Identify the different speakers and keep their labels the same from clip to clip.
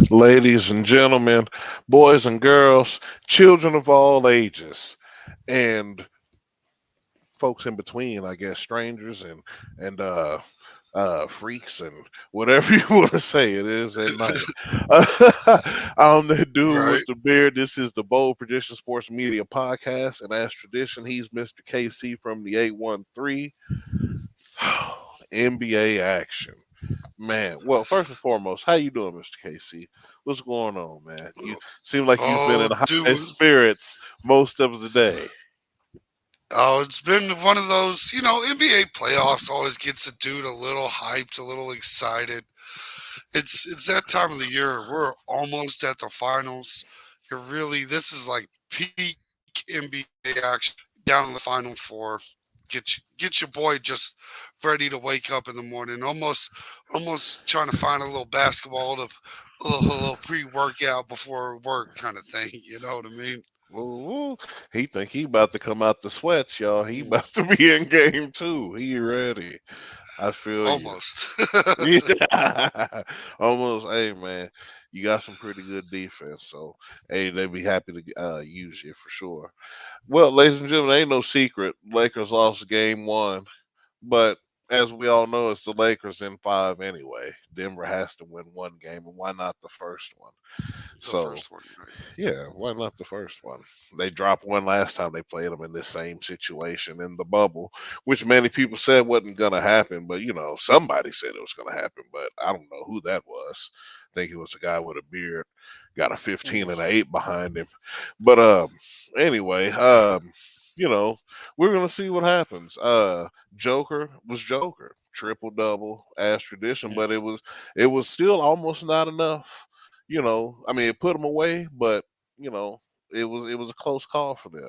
Speaker 1: Ladies and gentlemen, boys and girls, children of all ages, and folks in between, I guess, strangers and freaks and whatever you want to say it is at night. I'm the dude with
Speaker 2: Right.
Speaker 1: the beard. This is the Bold Prediction Sports Media Podcast, and as tradition, he's Mr. KC from the 813. NBA action. Man, well, first and foremost, how you doing, Mr. KC? What's going on, man? You seem like you've been
Speaker 2: Oh,
Speaker 1: in high
Speaker 2: dude.
Speaker 1: spirits most of the day.
Speaker 2: Oh, it's been one of those, NBA playoffs always gets a dude a little hyped, a little excited. It's that time of the year. We're almost at the finals. This is like peak NBA action down in the final four. Get your boy just ready to wake up in the morning. Almost trying to find a little basketball to a little pre-workout before work kind of thing. You know what I mean?
Speaker 1: Ooh, he think he about to come out the sweats, y'all. He
Speaker 2: Mm,
Speaker 1: about to be in game too. He ready. I feel you.
Speaker 2: almost.
Speaker 1: Yeah. Almost. Hey, man, you got some pretty good defense, so hey, they'd be happy to use you for sure. Well, ladies and gentlemen, ain't no secret. Lakers lost game one. But as we all know, it's the Lakers in five anyway. Denver has to win one game, and why not the first one?
Speaker 2: The
Speaker 1: So,
Speaker 2: first one, right?
Speaker 1: yeah, why not the first one? They dropped one last time they played them in this same situation in the bubble, which many people said wasn't going to happen. But, somebody said it was going to happen, but I don't know who that was. I think it was a guy with a beard, got a 15 and an 8 behind him. But anyway, you know, we're gonna see what happens. Joker was Joker, triple double as tradition, but it was still almost not enough. I mean, it put them away, but you know, it was a close call for them.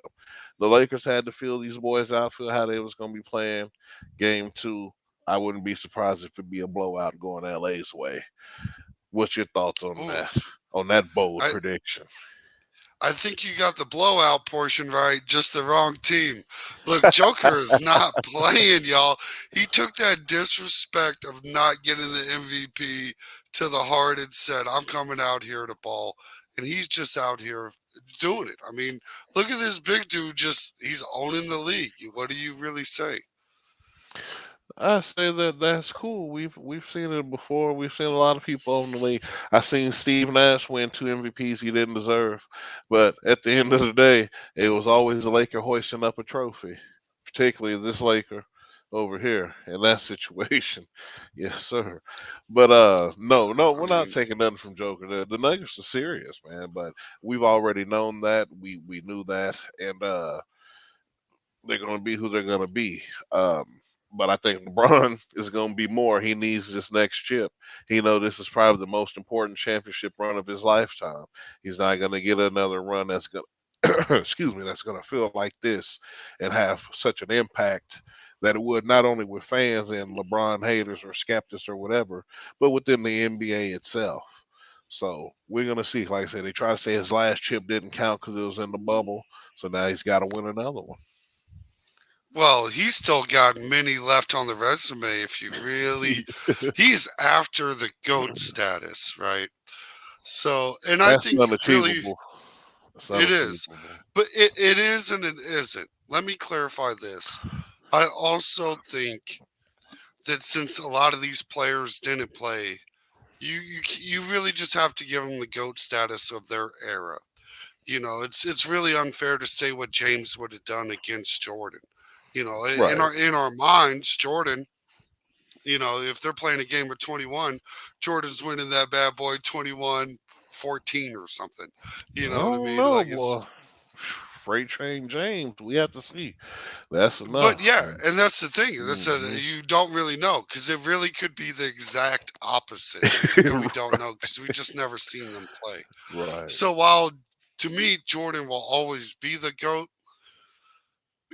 Speaker 1: The Lakers had to feel these boys out, feel how they was gonna be playing. Game two, I wouldn't be surprised if it be a blowout going LA's way. What's your thoughts on
Speaker 2: Ooh,
Speaker 1: that? On that bold
Speaker 2: I
Speaker 1: prediction?
Speaker 2: I think you got the blowout portion right, just the wrong team. Look, Joker is not playing, y'all. He took that disrespect of not getting the MVP to the heart and said, I'm coming out here to ball. And he's just out here doing it. I mean, look at this big dude he's owning the league. What do you really say?
Speaker 1: I say that that's cool. We've seen it before. We've seen a lot of people in the league. I seen Steve Nash win two MVPs he didn't deserve, but at the end of the day, it was always a Laker hoisting up a trophy, particularly this Laker over here in that situation. Yes, sir. But no, no,
Speaker 2: I
Speaker 1: we're not
Speaker 2: mean,
Speaker 1: taking nothing from Joker. The Nuggets are serious, man. But we've already known that. We knew that, and they're going to be who they're going to be. But I think LeBron is going to be more. He needs this next chip. He know this is probably the most important championship run of his lifetime. He's not going to get another run that's going to, excuse me, that's going to feel like this and have such an impact that it would not only with fans and LeBron haters or skeptics or whatever, but within the NBA itself. So we're going to see. Like I said, they try to say his last chip didn't count because it was in the bubble. So now he's got to win another one.
Speaker 2: well, he's still got many left on the resume if you really. He's after the GOAT status, right? So, and I
Speaker 1: That's
Speaker 2: think really
Speaker 1: unachievable. It's
Speaker 2: it is,
Speaker 1: unachievable.
Speaker 2: but it is and it isn't. Let me clarify this. I also think that since a lot of these players didn't play, you really just have to give them the GOAT status of their era. It's really unfair to say what James would have done against Jordan. In
Speaker 1: Right.
Speaker 2: our minds, Jordan. If they're playing a game of 21, Jordan's winning that bad boy 21-14 or something.
Speaker 1: I
Speaker 2: You know what I
Speaker 1: don't
Speaker 2: mean?
Speaker 1: know,
Speaker 2: Like it's
Speaker 1: boy. Freight train James. We have to see. That's
Speaker 2: But
Speaker 1: enough.
Speaker 2: yeah, and that's the thing.
Speaker 1: Hmm.
Speaker 2: You don't really know because it really could be the exact opposite, and we don't know because we just never seen them play.
Speaker 1: Right.
Speaker 2: So while to me Jordan will always be the goat,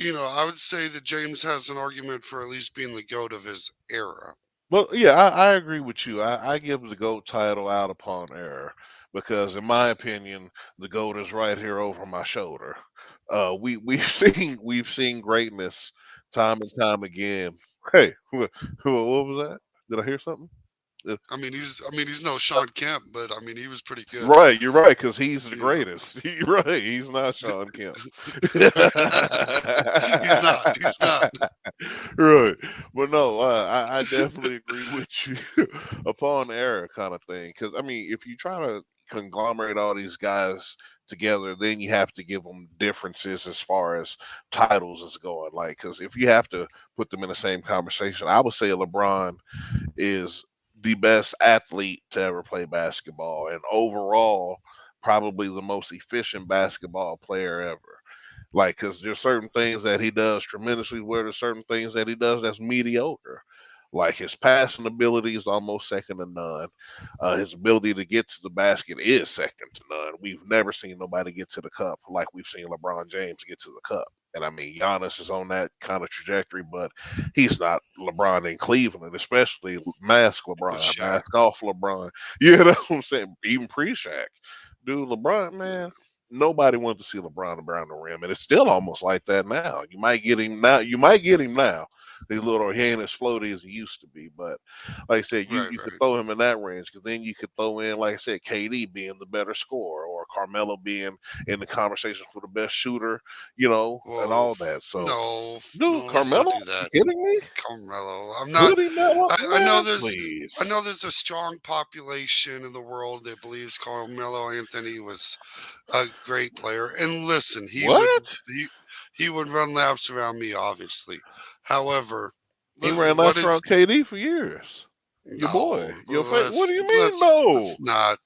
Speaker 2: I would say that James has an argument for at least being the goat of his era.
Speaker 1: Well, yeah, I agree with you. I give the GOAT title out upon error because, in my opinion, the GOAT is right here over my shoulder. We've seen greatness time and time again. Hey, what was that? Did I hear something?
Speaker 2: I mean, he's no Sean Kemp, but I mean, he was pretty good.
Speaker 1: Right, you're right, because he's the
Speaker 2: You know,
Speaker 1: greatest. You're right, he's not Sean Kemp.
Speaker 2: he's not. He's not.
Speaker 1: Right, but no, I definitely agree with you upon error kind of thing. Because I mean, if you try to conglomerate all these guys together, then you have to give them differences as far as titles is going. Like, because if you have to put them in the same conversation, I would say LeBron is the best athlete to ever play basketball, and overall, probably the most efficient basketball player ever. Like, because there's certain things that he does tremendously well, there's certain things that he does that's mediocre. Like his passing ability is almost second to none. His ability to get to the basket is second to none. We've never seen nobody get to the cup like we've seen LeBron James get to the cup. And I mean, Giannis is on that kind of trajectory, but he's not LeBron in Cleveland, especially mask
Speaker 2: With
Speaker 1: LeBron,
Speaker 2: Shaq.
Speaker 1: mask off LeBron. Yeah, that's what I'm saying. Even pre-Shaq, dude, LeBron, man, nobody wanted to see LeBron around the rim, and it's still almost like that now. You might get him now. You might get him now. He ain't as floaty as he used to be, but like I said, you
Speaker 2: Right,
Speaker 1: you could
Speaker 2: right.
Speaker 1: throw him in that range because then you could throw in, like I said, KD being the better scorer or Carmelo being in the conversation for the best shooter, and
Speaker 2: Well,
Speaker 1: all that. So,
Speaker 2: no,
Speaker 1: dude,
Speaker 2: no, let's not
Speaker 1: Carmelo,
Speaker 2: do
Speaker 1: you
Speaker 2: that.
Speaker 1: kidding me?
Speaker 2: Carmelo. I'm not.
Speaker 1: Put him that
Speaker 2: I
Speaker 1: one,
Speaker 2: know
Speaker 1: man,
Speaker 2: I
Speaker 1: please.
Speaker 2: know there's a strong population in the world that believes Carmelo Anthony was a great player. And listen,
Speaker 1: What?
Speaker 2: he would run laps around me, obviously. However,
Speaker 1: He ran
Speaker 2: what
Speaker 1: laps
Speaker 2: is
Speaker 1: around KD for years. Your boy,
Speaker 2: no?
Speaker 1: What do you mean,
Speaker 2: Let's
Speaker 1: no?
Speaker 2: not.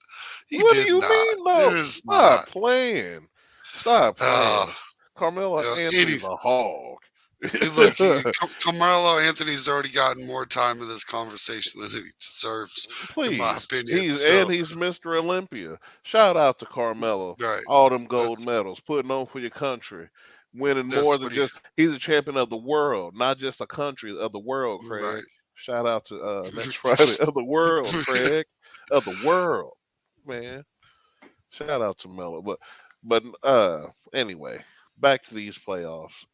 Speaker 2: He
Speaker 1: What do
Speaker 2: did
Speaker 1: you
Speaker 2: not.
Speaker 1: mean, no?
Speaker 2: There's
Speaker 1: Stop
Speaker 2: not.
Speaker 1: playing. Stop
Speaker 2: Uh,
Speaker 1: playing. Carmelo
Speaker 2: any
Speaker 1: Anthony's a hog.
Speaker 2: look, Carmelo Anthony's already gotten more time in this conversation than he deserves, in my
Speaker 1: Please.
Speaker 2: opinion.
Speaker 1: He's
Speaker 2: So,
Speaker 1: Mr. Olympia. Shout out to Carmelo.
Speaker 2: right.
Speaker 1: All them gold
Speaker 2: That's
Speaker 1: medals, putting on for your country. Winning more
Speaker 2: that's
Speaker 1: than
Speaker 2: what he.
Speaker 1: just he's a champion of the world, not just a country of the world, Craig.
Speaker 2: Right.
Speaker 1: Shout out to next Friday of the world, Craig. Of the world. Man. Shout out to Melo. But anyway, back to these playoffs.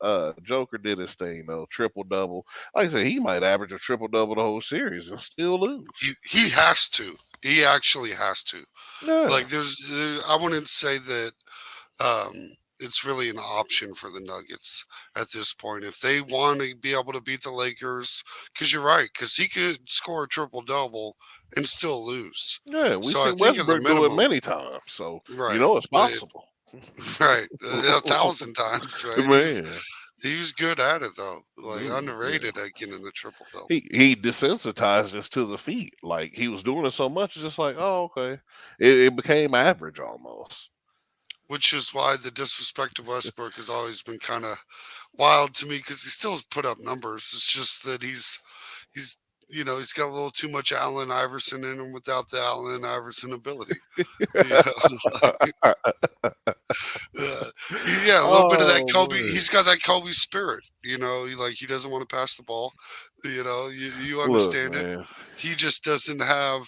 Speaker 1: Joker did his thing though, triple double. Like I said, he might average a triple double the whole series and still lose.
Speaker 2: He has to. He actually has to.
Speaker 1: Yeah.
Speaker 2: Like I wouldn't say that it's really an option for the Nuggets at this point. If they want to be able to beat the Lakers, because you're right, because he could score a triple double and still lose.
Speaker 1: Yeah, we've
Speaker 2: So I
Speaker 1: seen
Speaker 2: think at the
Speaker 1: Westbrook do it
Speaker 2: minimum,
Speaker 1: many times, so
Speaker 2: right,
Speaker 1: it's
Speaker 2: but
Speaker 1: possible.
Speaker 2: right, 1,000 times, right?
Speaker 1: Man,
Speaker 2: He was good at it though, like
Speaker 1: yeah.
Speaker 2: underrated at getting the triple double.
Speaker 1: He desensitized us to the feat. Like he was doing it so much, it's just like, oh, okay. It became average almost.
Speaker 2: Which is why the disrespect to Westbrook has always been kind of wild to me because he still put up numbers. It's just that he's he's got a little too much Allen Iverson in him without the Allen Iverson ability. You know, like, yeah, a little bit of that
Speaker 1: Oh
Speaker 2: Kobe.
Speaker 1: man.
Speaker 2: He's got that Kobe spirit. He doesn't want to pass the ball. You
Speaker 1: Look,
Speaker 2: understand it.
Speaker 1: man.
Speaker 2: He just doesn't have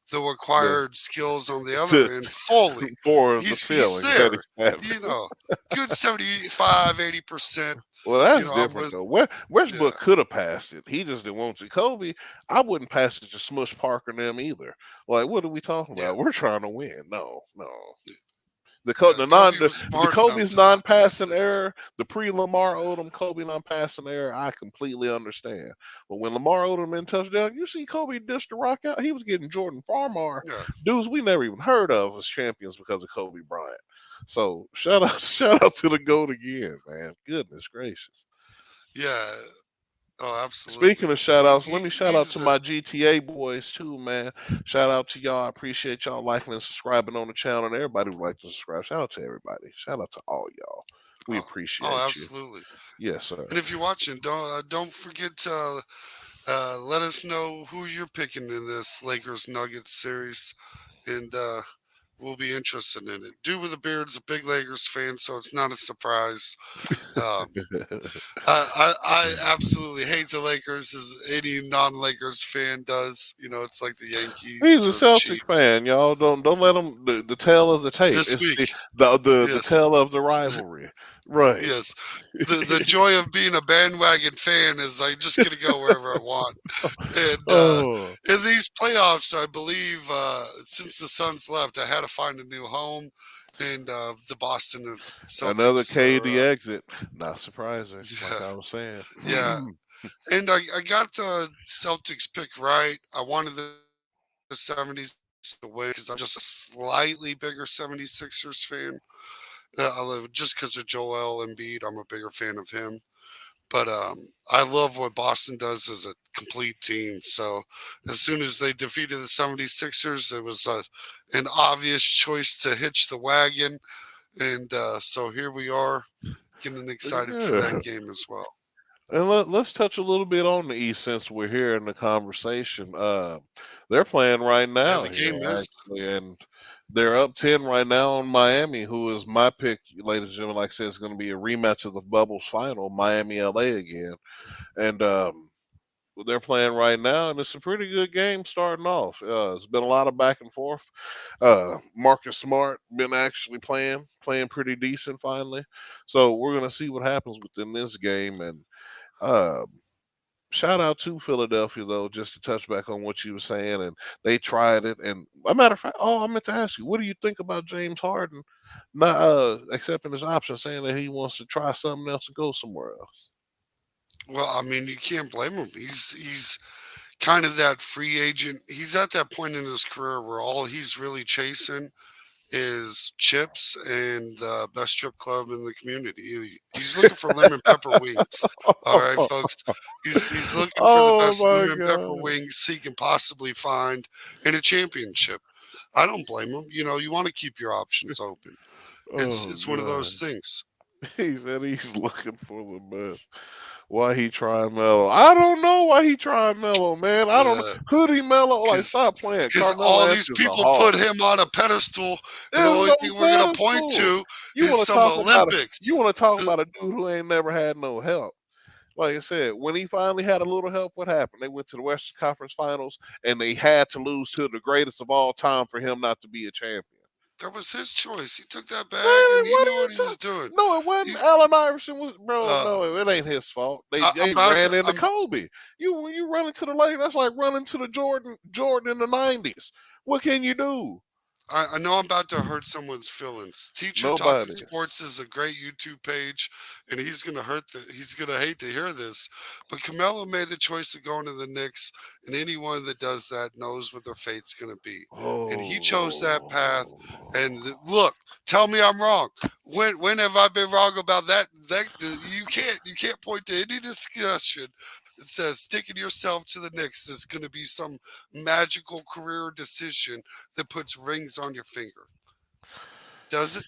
Speaker 2: the
Speaker 1: The
Speaker 2: required skills on the
Speaker 1: to
Speaker 2: other end fully.
Speaker 1: for the
Speaker 2: He's
Speaker 1: feeling that
Speaker 2: there.
Speaker 1: he's having.
Speaker 2: Good 75, 80%.
Speaker 1: Well, that's
Speaker 2: I'm
Speaker 1: different
Speaker 2: with
Speaker 1: though.
Speaker 2: yeah.
Speaker 1: Westbrook could have passed it. He just didn't want to. Kobe, I wouldn't pass it to Smush Parker and them either. Like, what are we talking
Speaker 2: Yeah.
Speaker 1: about? We're trying to win. No, no. The
Speaker 2: Yeah, Kobe was
Speaker 1: the
Speaker 2: smart enough
Speaker 1: Kobe's
Speaker 2: to not pass
Speaker 1: non-passing
Speaker 2: it.
Speaker 1: error, the pre-Lamar Odom Kobe non-passing error, I completely understand. But when Lamar Odom in touchdown, you see Kobe dish the rock out. He was getting Jordan Farmar,
Speaker 2: Yeah.
Speaker 1: dudes we never even heard of as champions because of Kobe Bryant. So shout out to the GOAT again, man. Goodness gracious.
Speaker 2: Yeah. Oh, absolutely.
Speaker 1: Speaking of shout outs, let me
Speaker 2: He
Speaker 1: shout out
Speaker 2: was
Speaker 1: to
Speaker 2: a
Speaker 1: my GTA boys too, man. Shout out to y'all. I appreciate y'all liking and subscribing on the channel and everybody who likes to subscribe. Shout out to everybody. Shout out to all y'all. We appreciate you.
Speaker 2: absolutely.
Speaker 1: Yes, sir.
Speaker 2: And if you're watching, don't forget to let us know who you're picking in this Lakers Nuggets series, and we'll be interested in it. Dude with a beard's a big Lakers fan, so it's not a surprise. Um, I absolutely hate the Lakers as any non-Lakers fan does. It's like the Yankees.
Speaker 1: He's a
Speaker 2: or
Speaker 1: Celtic
Speaker 2: Chiefs.
Speaker 1: fan, y'all. Don't let him the tale of the tape.
Speaker 2: This
Speaker 1: It's
Speaker 2: week.
Speaker 1: the
Speaker 2: Yes.
Speaker 1: tale of the rivalry. Right.
Speaker 2: Yes, the joy of being a bandwagon fan is I just get to go wherever I want. And
Speaker 1: Oh,
Speaker 2: in these playoffs, I believe since the Suns left, I had to find a new home, and the Boston
Speaker 1: another
Speaker 2: Celtics
Speaker 1: KD
Speaker 2: are
Speaker 1: exit. Not surprising, like
Speaker 2: yeah,
Speaker 1: I was saying.
Speaker 2: yeah. And I got the Celtics pick right. I wanted the 76ers to win because I'm just a slightly bigger 76ers fan. Just because of Joel Embiid, I'm a bigger fan of him. But I love what Boston does as a complete team. So as soon as they defeated the 76ers, it was an obvious choice to hitch the wagon. And so here we are getting excited for
Speaker 1: Yeah.
Speaker 2: that game as well.
Speaker 1: And let's touch a little bit on the East since we're here in the conversation. They're playing right
Speaker 2: Yeah,
Speaker 1: now
Speaker 2: the
Speaker 1: here,
Speaker 2: game is.
Speaker 1: actually, and they're up 10 right now on Miami, who is my pick, ladies and gentlemen. Like I said, it's going to be a rematch of the Bubbles final, Miami LA again. And they're playing right now, and it's a pretty good game starting off. It's been a lot of back and forth. Marcus Smart been actually playing pretty decent finally. So we're going to see what happens within this game. And uh, shout out to Philadelphia though, just to touch back on what you were saying, and they tried it. And a matter of fact, oh, I meant to ask you, what do you think about James Harden not accepting his option, saying that he wants to try something else and go somewhere else?
Speaker 2: Well, I mean, you can't blame him. He's kind of that free agent. He's at that point in his career where all he's really chasing is chips and the best strip club in the community. He's looking for lemon pepper wings. All right, folks. He's looking for the
Speaker 1: Oh
Speaker 2: best
Speaker 1: my
Speaker 2: lemon pepper
Speaker 1: god!
Speaker 2: wings he can possibly find in a championship. I don't blame him. You know, you want to keep your options open. It's
Speaker 1: Oh
Speaker 2: it's one of those
Speaker 1: god!
Speaker 2: things.
Speaker 1: He said he's looking for the best. Why he tried Melo? I don't know why he tried Melo, man. I don't know. Hoodie Melo, like
Speaker 2: Because
Speaker 1: stop playing.
Speaker 2: because
Speaker 1: Carmelo
Speaker 2: all these
Speaker 1: Anthony's a
Speaker 2: people put
Speaker 1: hog.
Speaker 2: him on a pedestal, and the
Speaker 1: There's
Speaker 2: only
Speaker 1: no
Speaker 2: thing we're gonna point
Speaker 1: pedestal.
Speaker 2: to
Speaker 1: You
Speaker 2: is
Speaker 1: want to
Speaker 2: some
Speaker 1: talk about a
Speaker 2: Olympics.
Speaker 1: you want to talk
Speaker 2: Uh,
Speaker 1: about a dude who ain't never had no help. Like I said, when he finally had a little help, what happened? They went to the Western Conference Finals, and they had to lose to the greatest of all time for him not to be a champion.
Speaker 2: That was his choice. He took that
Speaker 1: Man,
Speaker 2: bag and he
Speaker 1: what
Speaker 2: knew
Speaker 1: are you
Speaker 2: what he was
Speaker 1: talking?
Speaker 2: doing.
Speaker 1: No, it
Speaker 2: He,
Speaker 1: wasn't. Allen Iverson was, bro.
Speaker 2: uh,
Speaker 1: No, it ain't his fault. They
Speaker 2: I'm
Speaker 1: they
Speaker 2: about
Speaker 1: ran
Speaker 2: to.
Speaker 1: into Kobe. You when you run into the lane, that's like running to the Jordan in the '90s. What can you do?
Speaker 2: I know I'm about to hurt someone's feelings. Teacher Talking
Speaker 1: Nobody.
Speaker 2: Sports is a great YouTube page, and he's gonna hate to hear this, but Carmelo made the choice of going to the Knicks, and anyone that does that knows what their fate's gonna be. And he chose that path. And
Speaker 1: Oh.
Speaker 2: look, tell me I'm wrong. When have I been wrong about that? You can't point to any discussion that says sticking yourself to the Knicks is going to be some magical career decision that puts rings on your finger. Does it?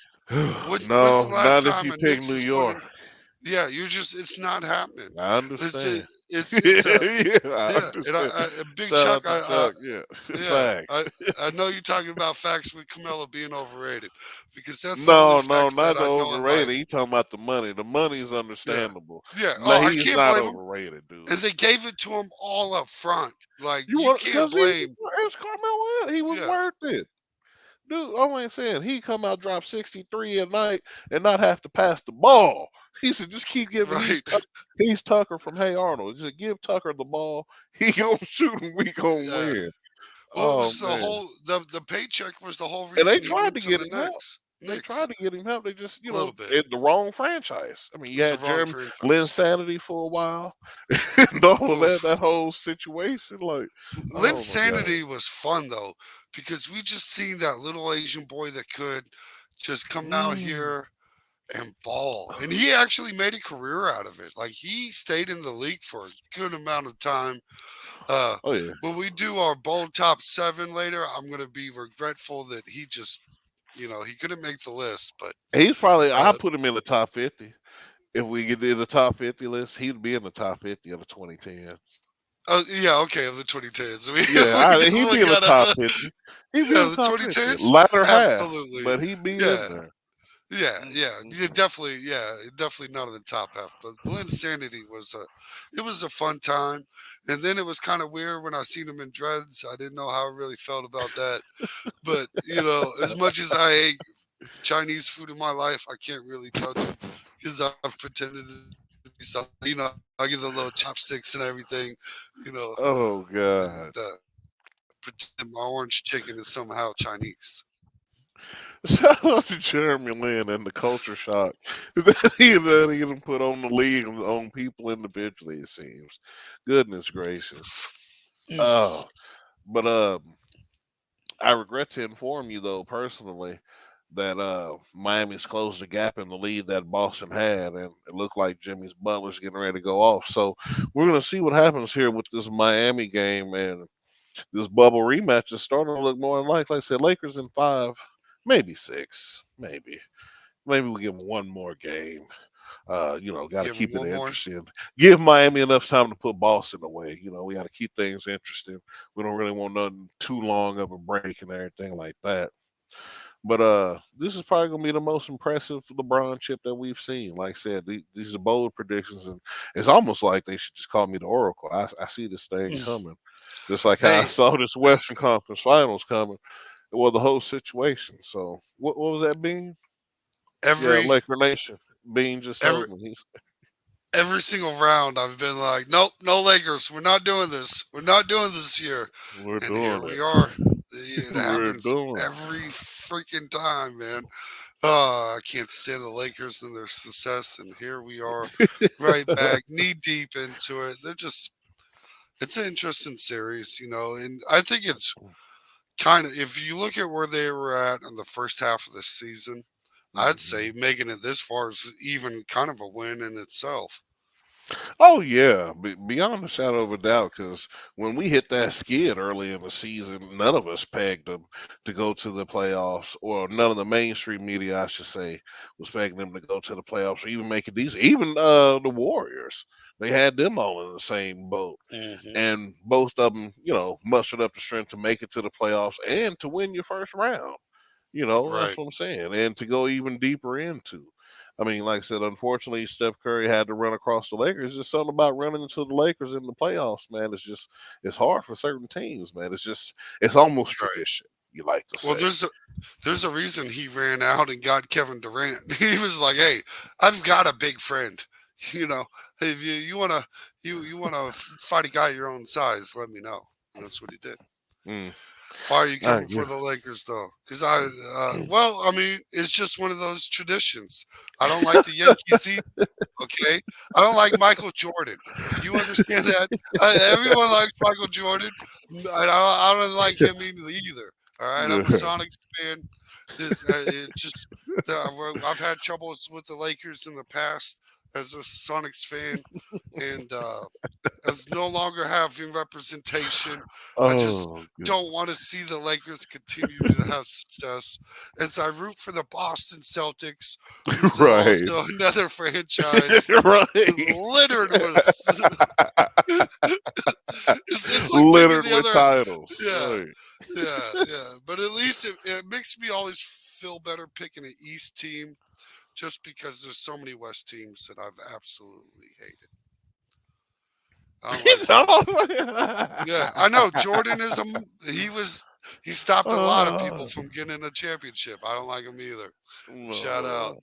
Speaker 2: When's the
Speaker 1: No,
Speaker 2: last
Speaker 1: not if
Speaker 2: time
Speaker 1: you
Speaker 2: a
Speaker 1: pick
Speaker 2: Knicks
Speaker 1: New
Speaker 2: has put
Speaker 1: York.
Speaker 2: in? Yeah, it's not happening.
Speaker 1: I
Speaker 2: It's
Speaker 1: understand.
Speaker 2: a, it's a,
Speaker 1: Yeah, I
Speaker 2: yeah, and
Speaker 1: understand.
Speaker 2: a big
Speaker 1: Shout
Speaker 2: Chuck.
Speaker 1: out to Chuck. Yeah,
Speaker 2: Yeah,
Speaker 1: facts.
Speaker 2: I know you're talking about facts with Camelo being overrated because that's the only
Speaker 1: No, no,
Speaker 2: facts that
Speaker 1: not the
Speaker 2: I know in
Speaker 1: overrated.
Speaker 2: life.
Speaker 1: He talking about the money. The money's
Speaker 2: Yeah,
Speaker 1: understandable.
Speaker 2: yeah.
Speaker 1: Like,
Speaker 2: Oh, I
Speaker 1: he's
Speaker 2: can't
Speaker 1: not
Speaker 2: blame him.
Speaker 1: overrated, dude.
Speaker 2: And they gave it to him all up front. Like
Speaker 1: You
Speaker 2: you
Speaker 1: want
Speaker 2: can't
Speaker 1: because
Speaker 2: blame.
Speaker 1: it's Carmelo. He was
Speaker 2: Yeah,
Speaker 1: worth it, dude. I'm like saying he come out drop 63 a night and not have to pass the ball. He said just keep giving.
Speaker 2: right.
Speaker 1: He's Tucker from Hey Arnold. Just give Tucker the ball. He gonna shoot and we gonna
Speaker 2: Yeah.
Speaker 1: win.
Speaker 2: Well, it
Speaker 1: Oh
Speaker 2: was
Speaker 1: man.
Speaker 2: the paycheck was the whole
Speaker 1: And they
Speaker 2: reason he
Speaker 1: tried
Speaker 2: went
Speaker 1: to
Speaker 2: to
Speaker 1: get
Speaker 2: the
Speaker 1: him help.
Speaker 2: Knicks.
Speaker 1: They tried
Speaker 2: Knicks
Speaker 1: to get him help. They just,
Speaker 2: a little bit.
Speaker 1: the wrong franchise. I mean,
Speaker 2: It
Speaker 1: you
Speaker 2: was the
Speaker 1: had
Speaker 2: wrong
Speaker 1: Jeremy Lin
Speaker 2: franchise.
Speaker 1: Sanity for a while, and all of that
Speaker 2: Oof.
Speaker 1: that whole situation. Like, oh my god.
Speaker 2: Linsanity was fun though because we just seen that little Asian boy that could just come out
Speaker 1: Mm.
Speaker 2: here and ball, and he actually made a career out of it. Like he stayed in the league for a good amount of time. Uh,
Speaker 1: Oh yeah.
Speaker 2: when we do our bold top seven later, I'm gonna be regretful that he just, he couldn't make the list. But
Speaker 1: He's probably. I
Speaker 2: uh,
Speaker 1: put him in the top 50. If we get in the top 50 list, he'd be in the top 50 of the 2010s.
Speaker 2: oh yeah, okay, of the 2010s,
Speaker 1: Yeah,
Speaker 2: we
Speaker 1: he'd
Speaker 2: definitely
Speaker 1: be in the
Speaker 2: got
Speaker 1: top
Speaker 2: to
Speaker 1: 50. He'd be in
Speaker 2: yeah,
Speaker 1: the
Speaker 2: the
Speaker 1: top 50.
Speaker 2: 2010s,
Speaker 1: Latter half,
Speaker 2: absolutely,
Speaker 1: but he'd be in
Speaker 2: yeah.
Speaker 1: there.
Speaker 2: Yeah,
Speaker 1: Mm,
Speaker 2: yeah,
Speaker 1: mm,
Speaker 2: yeah,
Speaker 1: mm.
Speaker 2: definitely, yeah, definitely not in the top half. But Blend Sanity it was a fun time, and then it was kind of weird when I seen him in dreads. I didn't know how I really felt about that. But as much as I ate Chinese food in my life, I can't really touch it. because I've pretended to be something. I get the little chopsticks and everything, you know,
Speaker 1: Oh
Speaker 2: and
Speaker 1: God.
Speaker 2: pretend my orange chicken is somehow Chinese.
Speaker 1: Shout out to Jeremy Lin and the culture shock that he done put on the league and on people individually. It seems. Goodness gracious. Oh, but I regret to inform you though personally that Miami's closed the gap in the lead that Boston had, and it looked like Jimmy's Butler's getting ready to go off. So we're gonna see what happens here with this Miami game, and this bubble rematch is starting to look more like I said, Lakers in 5, maybe 6, maybe we give them one more game. Got to
Speaker 2: Give him
Speaker 1: keep it
Speaker 2: one more.
Speaker 1: interesting. Give Miami enough time to put Boston away. We got to keep things interesting. We don't really want nothing too long of a break and everything like that. But this is probably gonna be the most impressive LeBron chip that we've seen. Like I said, these are bold predictions, and it's almost like they should just call me the Oracle. I see this thing coming, just like how I
Speaker 2: Hey,
Speaker 1: saw this Western Conference Finals coming. Well, the whole situation. So, what was that, Bean? Yeah,
Speaker 2: every
Speaker 1: Laker Nation. Bean just
Speaker 2: every
Speaker 1: told me.
Speaker 2: every single round I've been like, nope, no Lakers. We're not doing this. We're not doing this year.
Speaker 1: We're
Speaker 2: And here
Speaker 1: doing
Speaker 2: we
Speaker 1: it.
Speaker 2: are. It
Speaker 1: We're
Speaker 2: happens
Speaker 1: doing
Speaker 2: every freaking time, man. Oh, I can't stand the Lakers and their success, and here we are, right back, knee deep into it. It's an interesting series, and I think it's kind of, if you look at where they were at in the first half of the season, I'd say
Speaker 1: it.
Speaker 2: making it this far is even kind of a win in itself.
Speaker 1: Oh yeah, beyond a shadow of a doubt. Because when we hit that skid early in the season, none of us pegged them to go to the playoffs, or none of the mainstream media, I should say, was pegging them to go to the playoffs or even make it decent. Even the Warriors, they had them all in the same boat,
Speaker 2: Hmm.
Speaker 1: and both of them, mustered up the strength to make it to the playoffs and to win your first round. That's
Speaker 2: Right.
Speaker 1: what I'm saying. And to go even deeper into. I mean, like I said, unfortunately, Steph Curry had to run across the Lakers. Just something about running into the Lakers in the playoffs, man. It's hard for certain teams, man. It's almost
Speaker 2: Right.
Speaker 1: tradition, you like to
Speaker 2: Well,
Speaker 1: say.
Speaker 2: there's a reason he ran out and got Kevin Durant. He was like, "Hey, I've got a big friend. You know, if you wanna you wanna fight a guy your own size, let me know." And that's what he did.
Speaker 1: Mm,
Speaker 2: Why are you coming
Speaker 1: yeah.
Speaker 2: for the Lakers though? Well, I mean, it's just one of those traditions. I don't like the Yankees either. Okay, I don't like Michael Jordan. You understand that? Everyone likes Michael Jordan. I don't like him either. All right, I'm a Sonics fan. It just I've had troubles with the Lakers in the past as a Sonics fan, and as no longer having representation. I just
Speaker 1: Oh, good.
Speaker 2: don't want to see the Lakers continue to have success as I root for the Boston Celtics, who's
Speaker 1: Right.
Speaker 2: also another franchise
Speaker 1: Right.
Speaker 2: littered with. It's like picking
Speaker 1: Littered
Speaker 2: the
Speaker 1: with
Speaker 2: other.
Speaker 1: titles.
Speaker 2: Yeah,
Speaker 1: Right.
Speaker 2: yeah. But at least it makes me always feel better picking an East team just because there's so many West teams that I've absolutely hated. I don't like any of them. Yeah, I know Jordan is he stopped a lot of people
Speaker 1: Oh,
Speaker 2: from getting a championship. I don't like him either. Shout out.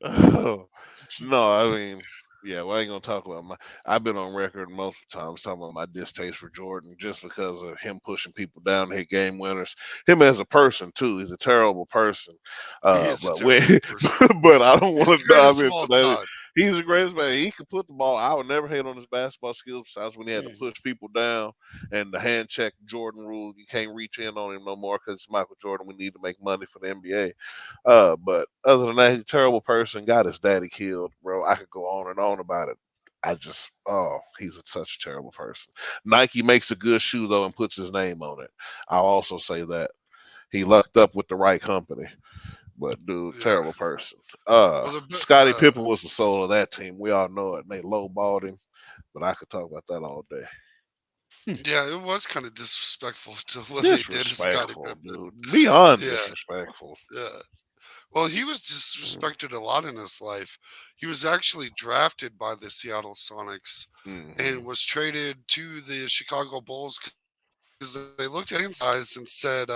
Speaker 1: no. Oh, no, I mean, yeah, we ain't gonna talk about my. I've been on record multiple times talking about my distaste for Jordan just because of him pushing people down to hit game winners. Him as a person too, he's a terrible person.
Speaker 2: He is a
Speaker 1: But we,
Speaker 2: terrible person.
Speaker 1: but I don't
Speaker 2: He's
Speaker 1: want
Speaker 2: the
Speaker 1: to dive
Speaker 2: greatest of
Speaker 1: into
Speaker 2: all
Speaker 1: that.
Speaker 2: time.
Speaker 1: He's the greatest man. He could put the ball. I would never hate on his basketball skills besides when he had to
Speaker 2: Hmm.
Speaker 1: push people down and the hand check Jordan rule. You can't reach in on him no more because it's Michael Jordan. We need to make money for the NBA. But other than that, he's a terrible person. Got his daddy killed, bro. I could go on and on about it. He's such a terrible person. Nike makes a good shoe though and puts his name on it. I'll also say that he lucked up with the right company. But dude,
Speaker 2: Yeah.
Speaker 1: terrible person.
Speaker 2: Well,
Speaker 1: Scottie Pippen was the soul of that team. We all know it. And they lowballed him, but I could talk about that all day.
Speaker 2: yeah, it was kind of disrespectful to what they did to Scottie
Speaker 1: Disrespectful,
Speaker 2: Pippen.
Speaker 1: dude. Beyond
Speaker 2: Yeah,
Speaker 1: disrespectful.
Speaker 2: yeah. Well, he was disrespected a lot in his life. He was actually drafted by the Seattle Sonics
Speaker 1: Mm-hmm.
Speaker 2: and was traded to the Chicago Bulls because they looked at his size and said,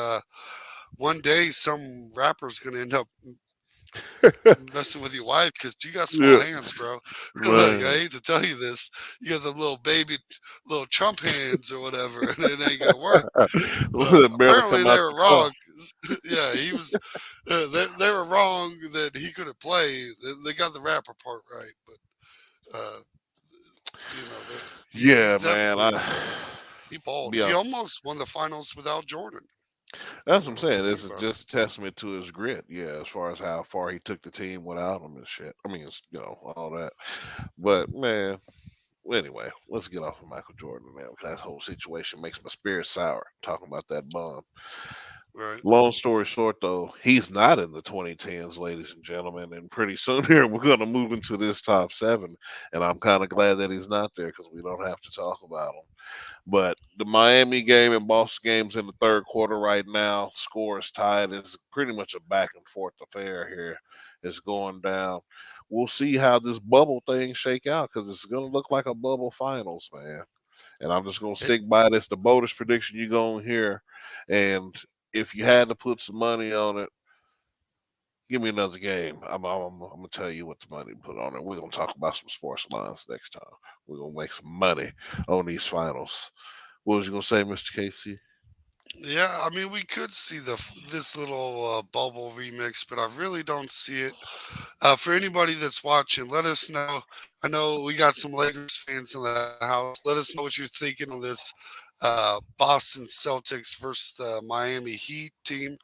Speaker 2: one day some rapper's going to end up messing with your wife because you got small
Speaker 1: Yeah,
Speaker 2: hands, bro. Like I
Speaker 1: man.
Speaker 2: hate to tell you this, you got the little baby, little Trump hands or whatever, and it ain't gonna work.
Speaker 1: Barely
Speaker 2: Apparently
Speaker 1: come
Speaker 2: they
Speaker 1: out
Speaker 2: were
Speaker 1: the car.
Speaker 2: wrong. Yeah, he was. They were wrong that he couldn't play. They got the rapper part right, but he
Speaker 1: Yeah, man.
Speaker 2: definitely he balled. He
Speaker 1: Yeah,
Speaker 2: almost won the finals without Jordan.
Speaker 1: that's what I'm
Speaker 2: If you
Speaker 1: saying.
Speaker 2: think
Speaker 1: This is
Speaker 2: about it.
Speaker 1: just a testament to his grit. Yeah, as far as how far he took the team without him and shit. I mean, it's, all that. But man, well, anyway, let's get off of Michael Jordan, man. 'Cause that whole situation makes my spirit sour. Talking about that bum.
Speaker 2: Right.
Speaker 1: Long story short, though, he's not in the 2010s, ladies and gentlemen. And pretty soon here, we're going to move into this top seven. And I'm kind of glad that he's not there because we don't have to talk about him. But the Miami game and Boston game's in the third quarter right now. Score is tied. It's pretty much a back and forth affair here. It's going down. We'll see how this bubble thing shake out because it's going to look like a bubble finals, man. And I'm just going to
Speaker 2: It,
Speaker 1: stick by this. The boldest prediction you're going to hear. And if you had to put some money on it, give me another game. I'm going to tell you what the money to put on it. We're going to talk about some sports lines next time. We're going to make some money on these finals. What was you going to say, Mr. Casey?
Speaker 2: yeah, I mean, we could see this little bubble remix, but I really don't see it. For anybody that's watching, let us know. I know we got some Lakers fans in the house. Let us know what you're thinking on this Boston Celtics versus the Miami Heat team.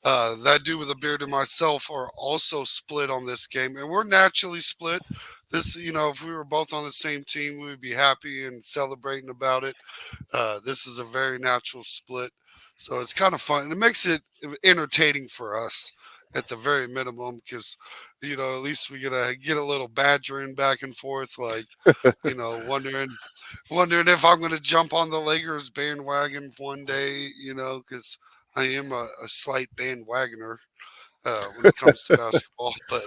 Speaker 2: That dude with a beard and myself are also split on this game, and we're naturally split. If we were both on the same team, we would be happy and celebrating about it. This is a very natural split, so it's kind of fun. It makes it entertaining for us at the very minimum, because at least we get a little badgering back and forth, like wondering if I'm going to jump on the Lakers bandwagon one day, because I am a slight bandwagoner when it comes to basketball, but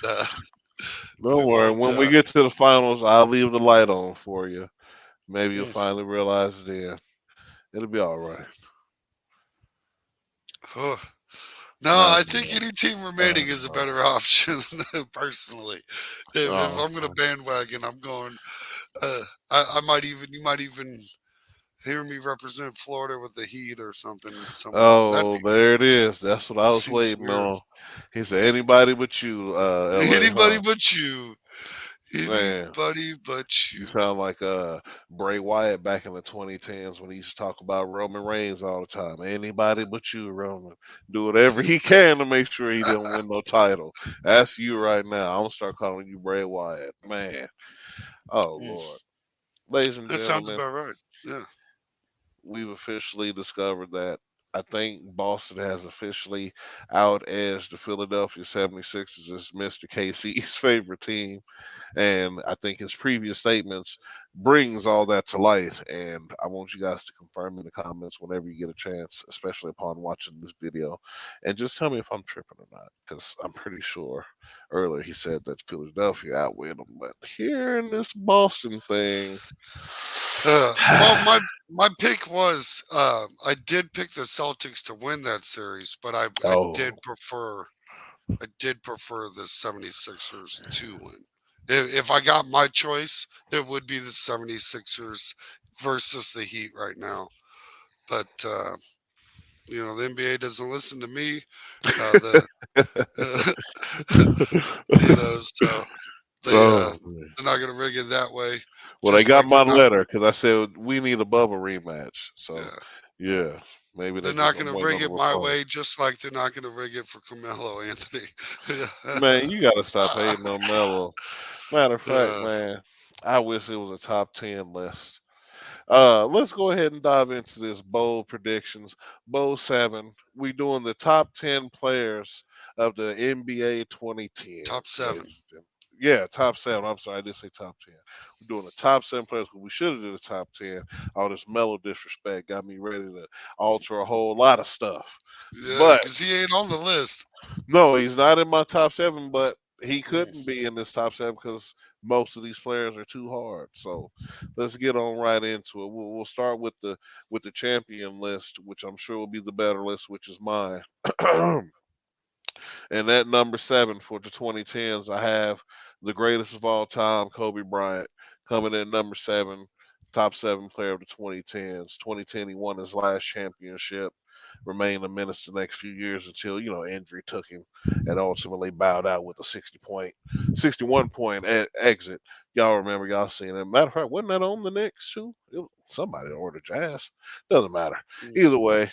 Speaker 1: Don't
Speaker 2: we
Speaker 1: worry.
Speaker 2: won't.
Speaker 1: When we get to the finals, I'll leave the light on for you. Maybe you'll
Speaker 2: Mm,
Speaker 1: finally realize then. It'll be all right.
Speaker 2: oh. No,
Speaker 1: I
Speaker 2: I think
Speaker 1: know.
Speaker 2: any team
Speaker 1: I
Speaker 2: remaining is a
Speaker 1: know.
Speaker 2: better option, personally. If
Speaker 1: Oh,
Speaker 2: I'm going to bandwagon, I'm going. Uh, I might even you might even hear me represent Florida with the Heat or something somewhere.
Speaker 1: oh, there it is. That's what I
Speaker 2: That
Speaker 1: was
Speaker 2: seems
Speaker 1: waiting
Speaker 2: weird.
Speaker 1: on. He said, anybody but you, LA,
Speaker 2: Anybody
Speaker 1: huh?
Speaker 2: but you.
Speaker 1: Man,
Speaker 2: Anybody but
Speaker 1: you
Speaker 2: you.
Speaker 1: sound like Bray Wyatt back in the 2010s when he used to talk about Roman Reigns all the time. Anybody but you, Roman. Do whatever he can to make sure he didn't win no title. That's you right now. I'm gonna start calling you Bray Wyatt. Man. Oh
Speaker 2: Mm,
Speaker 1: Lord. Ladies and
Speaker 2: that sounds
Speaker 1: gentlemen,
Speaker 2: about right. Yeah.
Speaker 1: we've officially discovered that I think Boston has officially out edged the Philadelphia 76ers as Mr. KC's favorite team. And I think his previous statements brings all that to light. And I want you guys to confirm in the comments whenever you get a chance, especially upon watching this video. And just tell me if I'm tripping or not, because I'm pretty sure earlier he said that Philadelphia outwit him. But here in this Boston thing,
Speaker 2: Well, my pick was I did pick the Celtics to win that series, but I
Speaker 1: oh,
Speaker 2: did prefer the 76ers to win. If I got my choice, it would be the 76ers versus the Heat right now. But the NBA doesn't listen to me. The so
Speaker 1: oh man.
Speaker 2: they're not gonna rig it that way.
Speaker 1: Well, they
Speaker 2: Just
Speaker 1: got
Speaker 2: like
Speaker 1: my letter because I said we need a bubble rematch. So,
Speaker 2: yeah,
Speaker 1: yeah, maybe
Speaker 2: they're
Speaker 1: they're just
Speaker 2: not
Speaker 1: gonna
Speaker 2: gonna
Speaker 1: wait
Speaker 2: rig
Speaker 1: on the
Speaker 2: it my
Speaker 1: referral.
Speaker 2: way. Just like they're not gonna rig it for Carmelo Anthony.
Speaker 1: Man, you gotta stop hating on Melo. Matter of fact,
Speaker 2: uh,
Speaker 1: man, I wish it was a top 10 list. Let's go ahead and dive into this bold predictions. Bold 7. We doing the top 10 players of the NBA 2010s,
Speaker 2: top seven.
Speaker 1: ladies and gentlemen. Yeah, top 7. I'm sorry, I did say top 10. We're doing the top 7 players because we should have did the top 10. All this mellow disrespect got me ready to alter a whole lot of stuff.
Speaker 2: Yeah,
Speaker 1: But
Speaker 2: because he ain't on the list.
Speaker 1: no, he's not in my top 7, but he
Speaker 2: Mm.
Speaker 1: couldn't be in this top 7 because most of these players are too hard. So let's get on right into it. We'll start with the champion list, which I'm sure will be the better list, which is mine. And at number 7 for the 2010s, I have the greatest of all time, Kobe Bryant, coming in number 7, top 7 player of the 2010s. 2010, he won his last championship, remained a menace the next few years until, injury took him and ultimately bowed out with a 61 point exit. Y'all remember, y'all seen it. Matter of fact, wasn't that on the Knicks too? Somebody ordered Jazz. Doesn't matter. Either
Speaker 2: Mhm.
Speaker 1: way,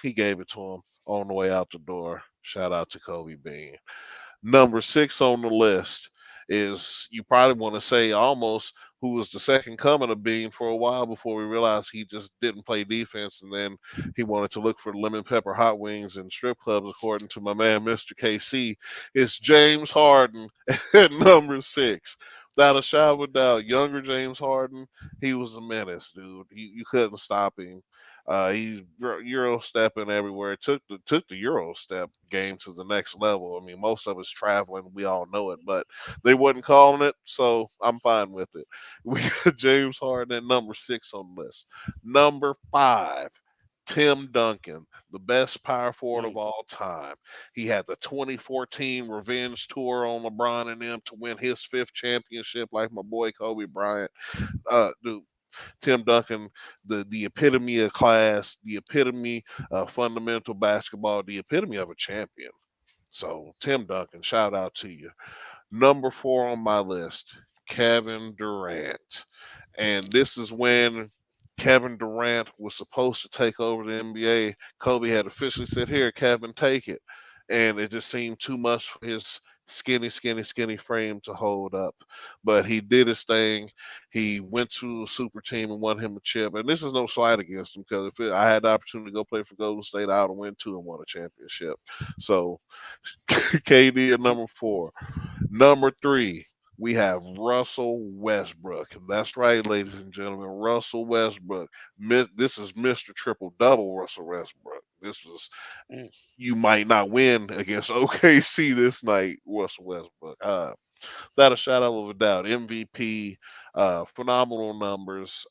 Speaker 1: he gave it to him on the way out the door. Shout out to Kobe Bean. Number 6 on the list is, you probably want to say, almost who was the second coming of Bean for a while before we realized he just didn't play defense, and then he wanted to look for lemon pepper hot wings and strip clubs, according to my man Mr. KC. It's James Harden at number 6. Without a shadow of a doubt, younger James Harden, he was a menace, dude. You couldn't stop him. He's Euro stepping everywhere. Took the Euro step game to the next level. I mean, most of it's traveling. We all know it, but they wasn't calling it, so I'm fine with it. We got James Harden at number 6 on the list. Number 5, Tim Duncan, the best power forward of
Speaker 2: Mm.
Speaker 1: all time. He had the 2014 revenge tour on LeBron and them to win his 5th championship, like my boy Kobe Bryant. Dude, Tim Duncan, the epitome of class, the epitome of fundamental basketball, the epitome of a champion. So Tim Duncan, shout out to you. Number 4 on my list, Kevin Durant. And this is when Kevin Durant was supposed to take over the NBA. Kobe had officially said, "Here, Kevin, take it." And it just seemed too much for his skinny frame to hold up. But he did his thing. He went to a super team and won him a chip. And this is no slight against him, because I had the opportunity to go play for Golden State, I would have won two and won a championship. So KD at number 4. Number 3, we have Russell Westbrook. That's right, ladies and gentlemen, Russell Westbrook. This is Mr. Triple Double Russell Westbrook. This was,
Speaker 2: Mm.
Speaker 1: you might not win against OKC this night, Russell Westbrook. Without a shadow of a doubt, MVP, phenomenal numbers.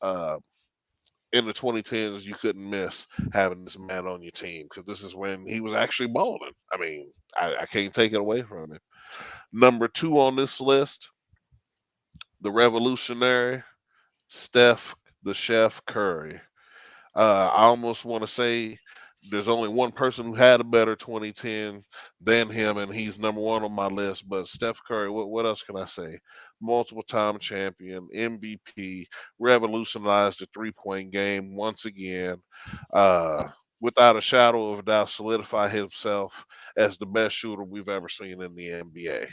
Speaker 1: In the 2010s, you couldn't miss having this man on your team, because this is when he was actually balling. I mean, I can't take it away from him. Number 2 on this list, the revolutionary Steph the Chef Curry. I almost want to say there's only one person who had a better 2010 than him, and he's number 1 on my list. But Steph Curry, what else can I say? Multiple time champion, MVP, revolutionized the 3-point game once again. Uh, Without a shadow of a doubt, solidify himself as the best shooter we've ever seen in the NBA.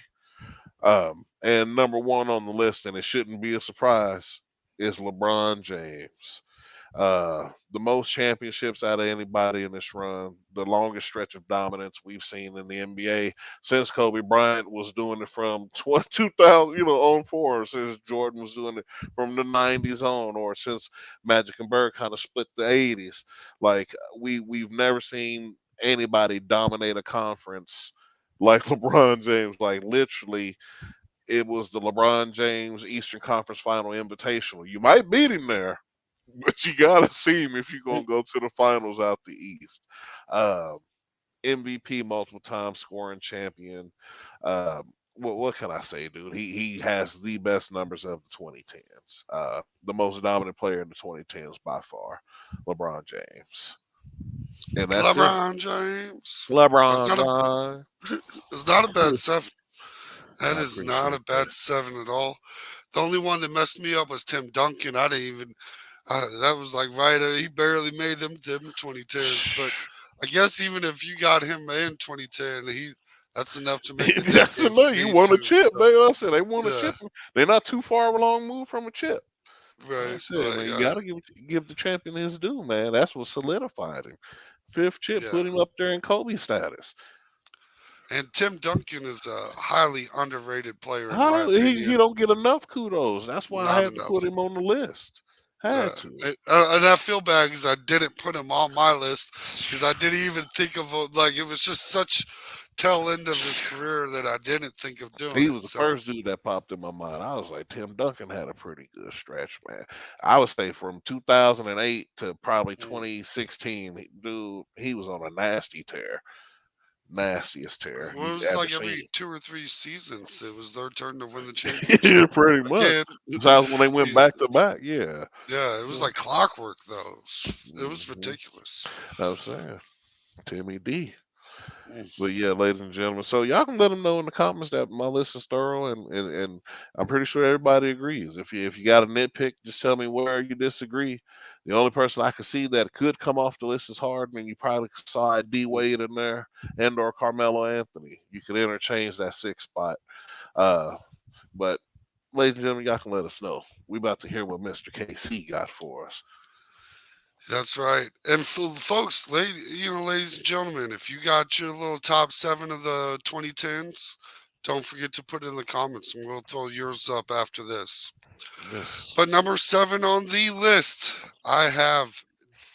Speaker 1: And number 1 on the list, and it shouldn't be a surprise, is LeBron James. The most championships out of anybody in this run, the longest stretch of dominance we've seen in the NBA since Kobe Bryant was doing it from 2000, on forward, since Jordan was doing it from the 90s on, or since Magic and Bird kind of split the 80s. Like, we've never seen anybody dominate a conference like LeBron James. Like, literally, it was the LeBron James Eastern Conference Final Invitational. You might beat him there, but you gotta see him if you're gonna go to the finals out the East. Um, MVP, multiple time scoring champion. What can I say, dude? He has the best numbers of the 2010s. The most dominant player in the 2010s by far, LeBron James, and that's it.
Speaker 2: LeBron James. That's
Speaker 1: LeBron
Speaker 2: not a.
Speaker 1: James.
Speaker 2: It's not a bad 7. That
Speaker 1: I
Speaker 2: is not a
Speaker 1: appreciate
Speaker 2: bad
Speaker 1: that.
Speaker 2: 7 at all. The only one that messed me up was Tim Duncan. I didn't even. That was like right. He barely made them 2010s. But I guess even if you got him in 2010, that's enough to make the
Speaker 1: That's
Speaker 2: decade for
Speaker 1: enough. You
Speaker 2: me
Speaker 1: won a
Speaker 2: too.
Speaker 1: chip,
Speaker 2: So
Speaker 1: baby. I said they won a
Speaker 2: yeah,
Speaker 1: chip. They're not too far along move from a chip.
Speaker 2: right.
Speaker 1: That's it,
Speaker 2: Like
Speaker 1: man. You gotta give the champion his due, man. That's what solidified him. 5th chip
Speaker 2: yeah.
Speaker 1: put him up there in Kobe status.
Speaker 2: And Tim Duncan is a highly underrated player in my
Speaker 1: He
Speaker 2: opinion.
Speaker 1: don't get enough kudos. That's why I
Speaker 2: Not
Speaker 1: had to
Speaker 2: enough.
Speaker 1: put him on the list. Had to.
Speaker 2: And I feel bad because I didn't put him on my list because I didn't even think of like it was just such tail end of his career that I didn't think of doing
Speaker 1: He
Speaker 2: it.
Speaker 1: was the
Speaker 2: So
Speaker 1: first dude that popped in my mind. I was like, Tim Duncan had a pretty good stretch, man. I would say from 2008 to probably
Speaker 2: mm,
Speaker 1: 2016, dude, he was on a nasty tear. nastiest tear
Speaker 2: Well, it
Speaker 1: you've
Speaker 2: was
Speaker 1: ever
Speaker 2: like every
Speaker 1: seen.
Speaker 2: 2 or 3 seasons, it was their turn to win the championship.
Speaker 1: Pretty much.
Speaker 2: Again,
Speaker 1: Besides when they went
Speaker 2: yeah,
Speaker 1: back to back, yeah.
Speaker 2: yeah, it was
Speaker 1: Yeah.
Speaker 2: like clockwork, though. It was
Speaker 1: Mhm.
Speaker 2: ridiculous.
Speaker 1: I'm saying Timmy D.
Speaker 2: Mm.
Speaker 1: But yeah, ladies and gentlemen, so y'all can let them know in the comments that my list is thorough, and I'm pretty sure everybody agrees. If you got a nitpick, just tell me where you disagree. The only person I can see that could come off the list is Harden, and you probably saw D Wade in there and or Carmelo Anthony. You could interchange that sixth spot. Uh, but ladies and gentlemen, y'all can let us know. We about to hear what Mr. KC got for us.
Speaker 2: That's right. And for folks, ladies and gentlemen, if you got your little top 7 of the 2010s, don't forget to put it in the comments, and we'll throw yours up after this.
Speaker 1: Yes.
Speaker 2: But number 7 on the list, I have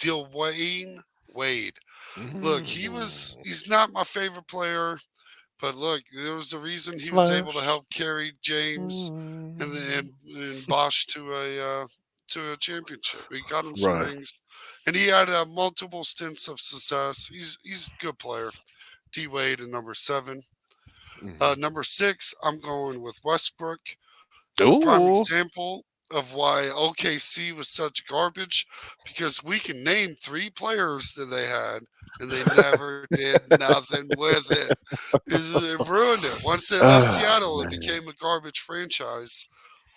Speaker 2: Dwayne Wade. Look,
Speaker 1: Mm.
Speaker 2: he's not my favorite player, but look, there was a reason he was able to
Speaker 1: Flash.
Speaker 2: help carry James and Bosch to a championship. He got him some
Speaker 1: Right.
Speaker 2: rings, and he had multiple stints of success. He's a good player. D Wade at number 7.
Speaker 1: Mhm.
Speaker 2: Number 6, I'm going with Westbrook. It's a prime
Speaker 1: Ooh.
Speaker 2: example of why OKC was such garbage, because we can name 3 players that they had, and they never did nothing with it. It ruined it. Once they left
Speaker 1: Ah,
Speaker 2: Seattle, it
Speaker 1: man.
Speaker 2: became a garbage franchise.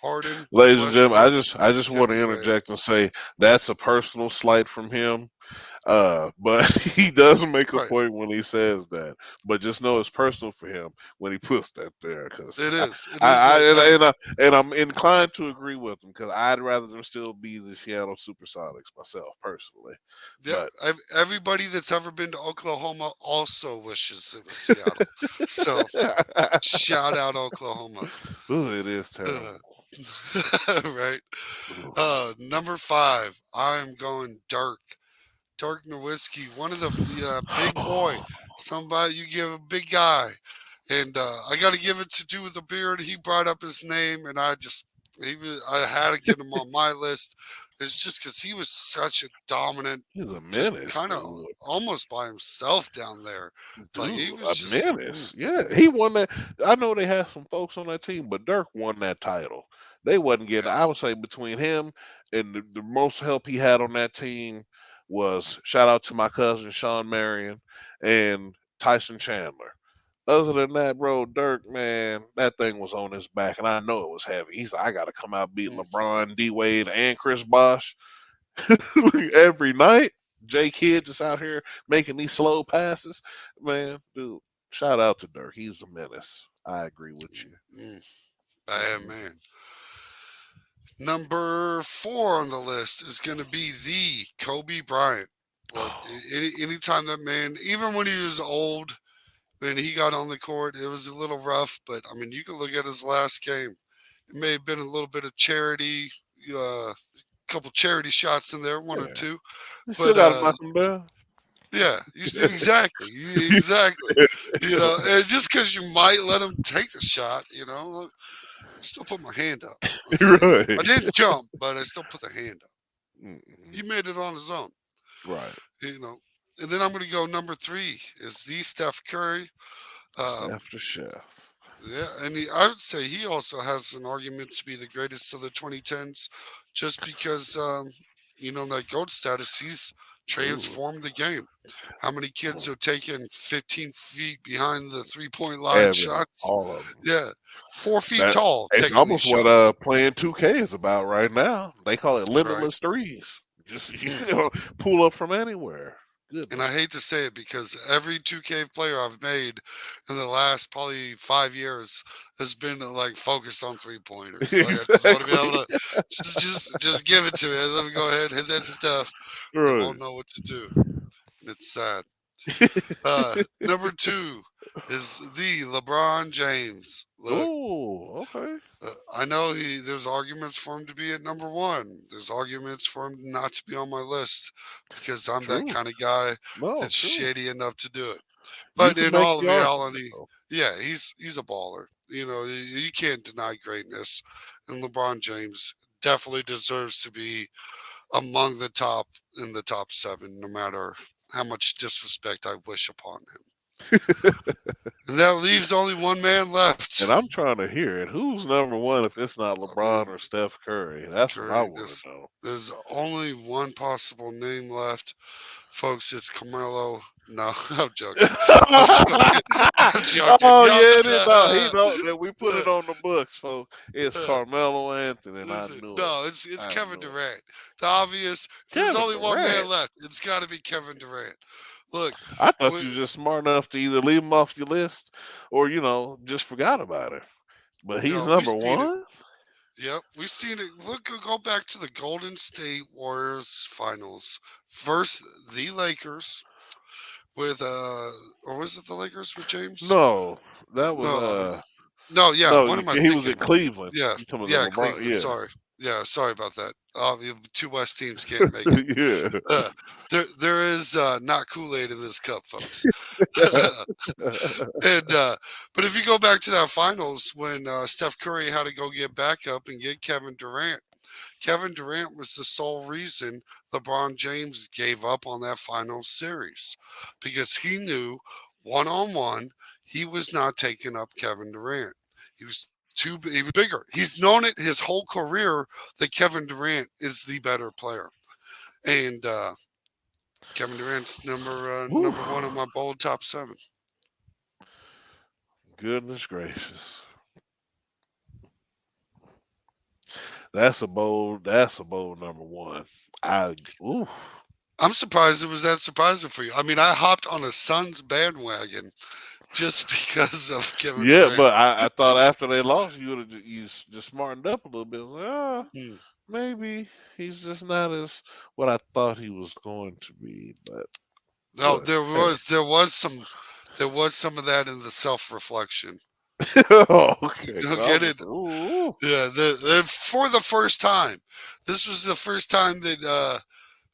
Speaker 2: Harden,
Speaker 1: Ladies and gentlemen, I
Speaker 2: Westbrook,
Speaker 1: just I just want to
Speaker 2: Dwayne Wade.
Speaker 1: interject and say that's a personal slight from him. But he does make a
Speaker 2: Right.
Speaker 1: point when he says that. But just know it's personal for him when he puts that there, because
Speaker 2: It is. It is
Speaker 1: I
Speaker 2: that.
Speaker 1: and I'm inclined to agree with him because I'd rather them still be the Seattle SuperSonics myself personally.
Speaker 2: Yeah.
Speaker 1: But
Speaker 2: Everybody that's ever been to Oklahoma also wishes it was Seattle. So shout out Oklahoma.
Speaker 1: ooh, it is
Speaker 2: Uh,
Speaker 1: terrible.
Speaker 2: right.
Speaker 1: Ooh.
Speaker 2: Number 5, I'm going Dirk. Dirk Nowitzki, one of the big boy. Somebody you give a big guy, and I got to give it to do with the beard. He brought up his name, and I had to get him on my list. It's just because he was such a dominant,
Speaker 1: He's a
Speaker 2: just
Speaker 1: menace,
Speaker 2: kind of
Speaker 1: dude.
Speaker 2: almost by himself down there. Like
Speaker 1: Dude,
Speaker 2: he was
Speaker 1: a
Speaker 2: just,
Speaker 1: menace. Yeah, he won that. I know they had some folks on that team, but Dirk won that title. They wasn't getting.
Speaker 2: yeah.
Speaker 1: I would say between him and the most help he had on that team was shout out to my cousin Sean Marion and Tyson Chandler. Other than that, bro, Dirk, man, that thing was on his back, and I know it was heavy. He's like, I got to come out beat
Speaker 2: Mm.
Speaker 1: LeBron, D Wade, and Chris Bosh every night. J Kidd just out here making these slow passes. Man, dude, shout out to Dirk. He's a menace. I agree with you.
Speaker 2: Mm. Bad
Speaker 1: Mhm.
Speaker 2: man. Number 4 on the list is going to be the Kobe Bryant. Look, anytime that man, even when he was old, when he got on the court, it was a little rough. But I mean, you can look at his last game. It may have been a little bit of charity, a couple charity shots in there, one or
Speaker 1: Yeah,
Speaker 2: two.
Speaker 1: you still
Speaker 2: But
Speaker 1: got to knock him down.
Speaker 2: yeah, exactly, exactly. And just because you might let him take the shot, I still put my hand up. Okay, I
Speaker 1: Right.
Speaker 2: didn't jump, but I still put the hand up. He
Speaker 1: Mhm.
Speaker 2: made it on his own.
Speaker 1: Right.
Speaker 2: You know. And then I'm going to go number 3 is the Steph Curry. Um,
Speaker 1: Steph the chef.
Speaker 2: yeah, and I would say he also has an argument to be the greatest of the 2010s, just because that GOAT status. He's
Speaker 1: Ooh,
Speaker 2: transformed the game. How many kids are taking 15 feet behind the 3-point line
Speaker 1: every
Speaker 2: shots?
Speaker 1: all of them.
Speaker 2: Yeah, 4 feet
Speaker 1: That
Speaker 2: tall
Speaker 1: it's
Speaker 2: taking these
Speaker 1: almost what
Speaker 2: shots.
Speaker 1: playing 2K is about right now. They call it
Speaker 2: Right.
Speaker 1: limitless threes. Just
Speaker 2: Mm.
Speaker 1: pull up from anywhere.
Speaker 2: And I
Speaker 1: Goodness.
Speaker 2: hate to say it because every 2K player I've made in the last probably 5 years has been like focused on 3 pointers. Like I just want to be
Speaker 1: Exactly.
Speaker 2: able to just give it to me. Let me go ahead and hit that stuff. They
Speaker 1: Right.
Speaker 2: won't know what to do, and it's sad. Number 2 is the LeBron James. Look,
Speaker 1: Oh, okay.
Speaker 2: I know there's arguments for him to be at number 1. There's arguments for him not to be on my list because I'm that
Speaker 1: True.
Speaker 2: kind of guy
Speaker 1: No,
Speaker 2: that's
Speaker 1: true.
Speaker 2: shady enough to do it.
Speaker 1: You
Speaker 2: But
Speaker 1: can
Speaker 2: in
Speaker 1: make
Speaker 2: all
Speaker 1: the argument
Speaker 2: reality,
Speaker 1: though.
Speaker 2: yeah, he's a baller. You can't deny greatness, and LeBron James definitely deserves to be among the top in the top 7, no matter how much disrespect I wish upon him. And that leaves only one man left.
Speaker 1: And I'm trying to hear it. Who's number one if it's not
Speaker 2: I mean,
Speaker 1: LeBron or Steph Curry? That's what I
Speaker 2: Curry,
Speaker 1: want to know.
Speaker 2: there's only one possible name left. Folks, it's Carmelo. No, I'm joking. I'm joking. I'm joking.
Speaker 1: Oh
Speaker 2: Y'all
Speaker 1: yeah, it is. No, he
Speaker 2: know,
Speaker 1: know that we put it
Speaker 2: uh,
Speaker 1: on the books, folks. It's
Speaker 2: uh,
Speaker 1: Carmelo Anthony, and I knew it.
Speaker 2: no, it's
Speaker 1: I
Speaker 2: Kevin
Speaker 1: knew it.
Speaker 2: Durant. The obvious. If there's
Speaker 1: Kevin
Speaker 2: only one man
Speaker 1: Durant.
Speaker 2: left, it's got to be Kevin Durant. Look,
Speaker 1: I thought
Speaker 2: we,
Speaker 1: you were just smart enough to either leave him off your list or just forgot about it. But he's
Speaker 2: no, we've
Speaker 1: number
Speaker 2: seen it.
Speaker 1: one.
Speaker 2: Yep, we've seen it. Look, go back to the Golden State Warriors finals versus the Lakers with or was it the Lakers with James?
Speaker 1: No, that was
Speaker 2: No, no, yeah.
Speaker 1: no.
Speaker 2: What am I
Speaker 1: He was
Speaker 2: thinking?
Speaker 1: at Cleveland.
Speaker 2: Yeah,
Speaker 1: You talking
Speaker 2: yeah,
Speaker 1: about the LeBron?
Speaker 2: Cleveland.
Speaker 1: Yeah,
Speaker 2: Sorry, yeah, sorry about that. Two West teams can't make it.
Speaker 1: yeah.
Speaker 2: Uh, there is not Kool-Aid in this cup, folks. And but if you go back to that finals when Steph Curry had to go get back up and get Kevin Durant. Kevin Durant was the sole reason LeBron James gave up on that final series because he knew one on one he was not taking up Kevin Durant. He was bigger. He's known it his whole career that Kevin Durant is the better player. And Kevin Durant's
Speaker 1: Whew.
Speaker 2: number one on my bold top seven.
Speaker 1: Goodness gracious. That's a bold. That's a bold number one. I ooh.
Speaker 2: I'm surprised it was that surprising for you. I mean, I hopped on a Suns bandwagon just because of Kevin
Speaker 1: Yeah,
Speaker 2: Durant.
Speaker 1: but I thought after they lost, you would have just smartened up a little bit. Like,
Speaker 2: Hmm.
Speaker 1: maybe he's just not as what I thought he was going to be. But
Speaker 2: No,
Speaker 1: look, hey.
Speaker 2: there was some of that in the self reflection.
Speaker 1: Okay, 'cause
Speaker 2: You'll
Speaker 1: I was
Speaker 2: get
Speaker 1: just
Speaker 2: it.
Speaker 1: like, ooh,
Speaker 2: Yeah, for the first time. This was the first time that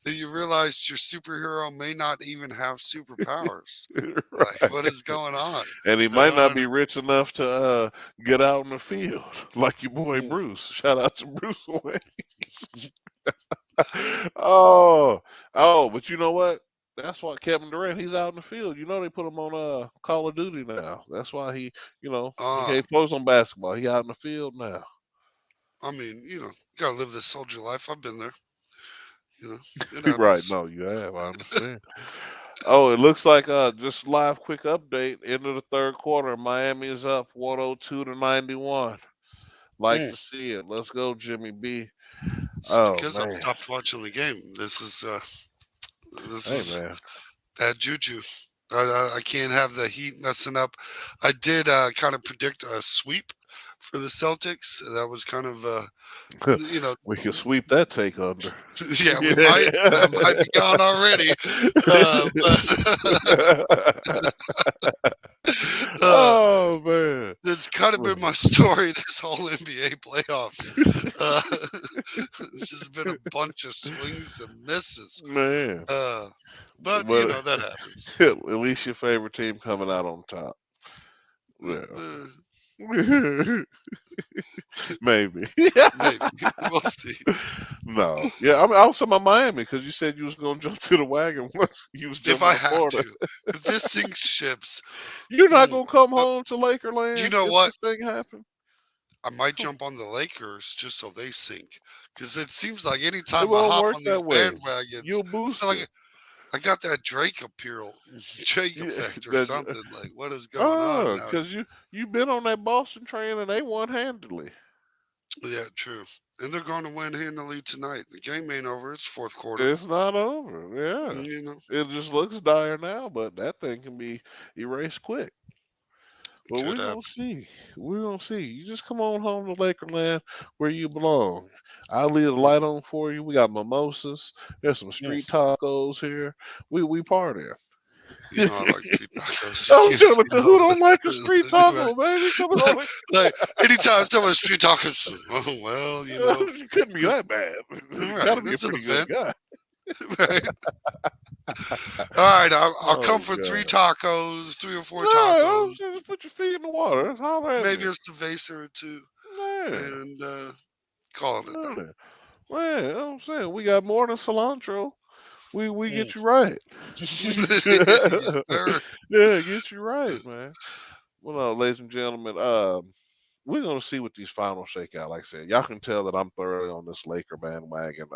Speaker 2: you realized your superhero may not even have superpowers. Like, what
Speaker 1: right.
Speaker 2: is going on?
Speaker 1: And he might not
Speaker 2: Uh,
Speaker 1: be rich enough to get out in the field like your boy
Speaker 2: mm,
Speaker 1: Bruce. Shout out to Bruce Wayne. Oh, oh, but you know what? That's why Kevin Durant, he's out in the field. You know they put him on Call of Duty now. That's why he
Speaker 2: uh,
Speaker 1: can't focus on basketball. He out in the field now.
Speaker 2: I mean, gotta live this soldier life. I've been there. You know, it
Speaker 1: Right?
Speaker 2: happens.
Speaker 1: No, you have. I understand. Oh, it looks like just live quick update. End of the third quarter. Miami is up 102-91. Like
Speaker 2: Mm,
Speaker 1: to see it. Let's go, Jimmy B.
Speaker 2: it's
Speaker 1: Oh
Speaker 2: because I've
Speaker 1: man.
Speaker 2: stopped watching the game. This
Speaker 1: Hey
Speaker 2: is
Speaker 1: man.
Speaker 2: bad juju. I can't have the Heat messing up. I did kind of predict a sweep for the Celtics. That was kind of, you know,
Speaker 1: We can sweep that take under.
Speaker 2: yeah, we might. That might be gone already. But uh,
Speaker 1: Oh man.
Speaker 2: it's kind of been my story this whole NBA playoffs. Uh, it's just been a bunch of swings and misses.
Speaker 1: Man.
Speaker 2: But,
Speaker 1: But
Speaker 2: that happens.
Speaker 1: at least your favorite team coming out on top. Yeah.
Speaker 2: Uh,
Speaker 1: Maybe.
Speaker 2: maybe. We'll see.
Speaker 1: No. Yeah, I mean I was talking about Miami because you said you was gonna jump to the wagon once you was
Speaker 2: If
Speaker 1: jumping
Speaker 2: I
Speaker 1: on
Speaker 2: have
Speaker 1: Florida.
Speaker 2: to, if this sinks ships,
Speaker 1: You're not
Speaker 2: mm,
Speaker 1: gonna come
Speaker 2: uh,
Speaker 1: home to
Speaker 2: you
Speaker 1: Lakerland
Speaker 2: know
Speaker 1: if
Speaker 2: what?
Speaker 1: this thing happens?
Speaker 2: I might jump on the Lakers just so they sink. Because it seems like
Speaker 1: It
Speaker 2: anytime I
Speaker 1: won't
Speaker 2: hop
Speaker 1: work
Speaker 2: on these
Speaker 1: that way.
Speaker 2: bandwagons,
Speaker 1: You'll
Speaker 2: I feel
Speaker 1: boost
Speaker 2: like
Speaker 1: it.
Speaker 2: I got that Drake appeal, Drake
Speaker 1: Yeah,
Speaker 2: effect or
Speaker 1: that,
Speaker 2: something. Like, what is going on now?
Speaker 1: because you've been on that Boston train and they won handily.
Speaker 2: Yeah, true. And they're going to win handily tonight. The game ain't over. It's fourth quarter.
Speaker 1: It's not over. Yeah,
Speaker 2: You know,
Speaker 1: it just looks dire now, but that thing can be erased quick.
Speaker 2: it
Speaker 1: But
Speaker 2: could
Speaker 1: we're gonna
Speaker 2: happen.
Speaker 1: see. We're gonna see. You just come on home to Lakerland where you belong. I'll leave the light on for you. We got mimosas. There's some
Speaker 2: Mm,
Speaker 1: street tacos here. We partying.
Speaker 2: You know, I like street tacos.
Speaker 1: I'm
Speaker 2: You can't
Speaker 1: chilling
Speaker 2: say
Speaker 1: to
Speaker 2: no
Speaker 1: who
Speaker 2: to
Speaker 1: don't like a street
Speaker 2: that.
Speaker 1: taco, baby. Come on.
Speaker 2: Like anytime someone street tacos, oh well,
Speaker 1: You couldn't be that bad.
Speaker 2: all
Speaker 1: You
Speaker 2: right,
Speaker 1: gotta be a
Speaker 2: it's an
Speaker 1: pretty good
Speaker 2: event,
Speaker 1: guy.
Speaker 2: right? All right, I'll come
Speaker 1: Oh
Speaker 2: for three
Speaker 1: god.
Speaker 2: tacos, 3 or 4
Speaker 1: No,
Speaker 2: tacos,
Speaker 1: just put your feet in the water. That's holler at
Speaker 2: maybe
Speaker 1: me.
Speaker 2: a cerveza or two,
Speaker 1: Man,
Speaker 2: and call it a night.
Speaker 1: man, man. You know what I'm saying we got more than cilantro. We
Speaker 2: Mm.
Speaker 1: get you right. We get you.
Speaker 2: Yes, sir.
Speaker 1: Yeah, get you right, man. Well, no, ladies and gentlemen, we're gonna see what these finals shake out. Like I said, y'all can tell that I'm thoroughly on this Laker bandwagon.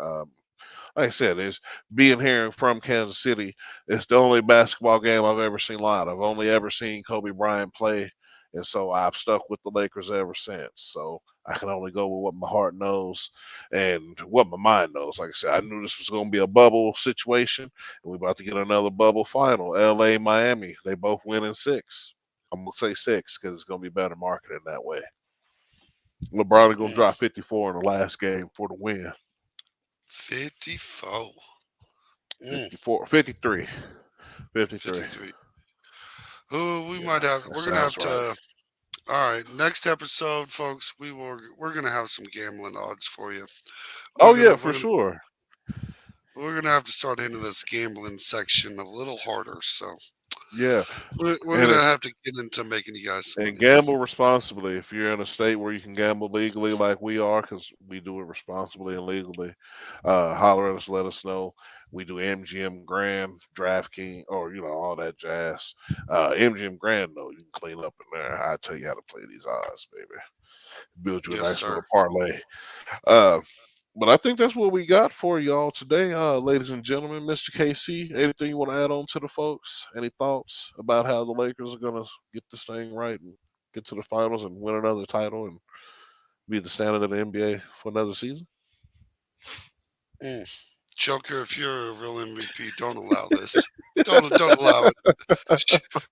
Speaker 1: Like I said, it's being here from Kansas City. It's the only basketball game I've ever seen live. I've only ever seen Kobe Bryant play, and so I've stuck with the Lakers ever since. So I can only go with what my heart knows and what my mind knows. Like I said, I knew this was going to be a bubble situation, and we're about to get another bubble final. LA, Miami, they both win in six. I'm gonna say six because it's gonna be better marketing that way. LeBron is gonna
Speaker 2: Mm.
Speaker 1: drop 54 in the last game for the win.
Speaker 2: 54. Mm.
Speaker 1: 54, 53. 53.
Speaker 2: 53. Oh, we
Speaker 1: Yeah,
Speaker 2: might have.
Speaker 1: that
Speaker 2: We're gonna have
Speaker 1: sounds right.
Speaker 2: to. All right, next episode, folks. We're gonna have some gambling odds for you.
Speaker 1: Oh
Speaker 2: We're
Speaker 1: yeah,
Speaker 2: gonna
Speaker 1: for
Speaker 2: we're gonna
Speaker 1: sure.
Speaker 2: we're gonna have to start into this gambling section a little harder. So
Speaker 1: Yeah,
Speaker 2: we're
Speaker 1: and
Speaker 2: gonna
Speaker 1: it,
Speaker 2: have to get into making you guys some
Speaker 1: and
Speaker 2: money.
Speaker 1: gamble responsibly. If you're in a state where you can gamble legally, like we are, because we do it responsibly and legally, holler at us, let us know. We do MGM Grand, DraftKings, or all that jazz. MGM Grand, though, you can clean up in there. I tell you how to play these odds, baby. Build you a
Speaker 2: Yes,
Speaker 1: nice
Speaker 2: sir.
Speaker 1: little parlay. Uh, But I think that's what we got for y'all today, ladies and gentlemen. Mr. KC, anything you want to add on to the folks? Any thoughts about how the Lakers are going to get this thing right and get to the finals and win another title and be the standard of the NBA for another season?
Speaker 2: Mm. Joker, if you're a real MVP, don't allow this. Don't allow it.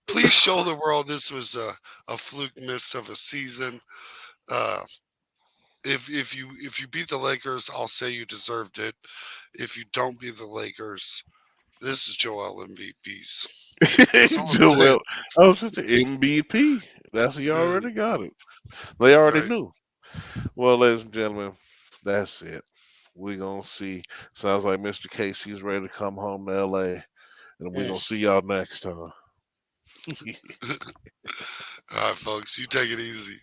Speaker 2: Please show the world this was a fluke miss of a season. Uh, if you beat the Lakers, I'll say you deserved it. If you don't beat the Lakers, this is Joel MVPs. That's all I'm saying.
Speaker 1: Joel, I was such an MVP. That's you
Speaker 2: Uh,
Speaker 1: already got it. They already
Speaker 2: right.
Speaker 1: knew. Well, ladies and gentlemen, that's it. We're going to see. Sounds like Mr. KC's ready to come home to LA. And we're going to
Speaker 2: Mm.
Speaker 1: see y'all next time.
Speaker 2: All right, folks. You take it easy.